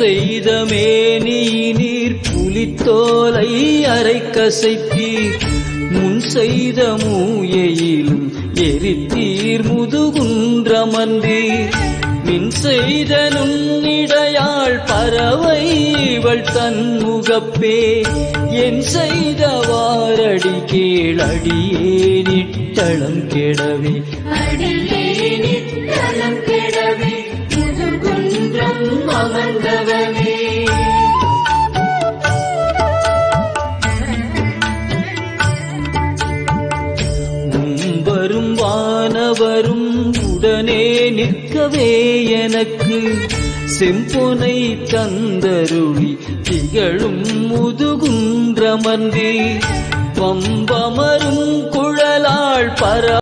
செய்த மேனியினீர் புலித்தோலை அரை கசைத்தீர் முன் செய்த மூயையிலும் எரித்தீர் முதுகுன்றமர்ந்தீர் மின் செய்த நுண்ணிடையாள் பறவை இவள் தன்முகப்பே என் செய்த வாரடி கேளடியே நிட்டளம் கெடவே அடியேனித்தலம் கெடவே முதுகுன்றம் அமர்ந்தவனே வரும் வானவரும் உடனே நிற்கவே எனக்கு செம்பொனை தந்தருளி திகழும் முதுகுன்றமர்ந்தீர் பம்பமரும் குழலாள் பர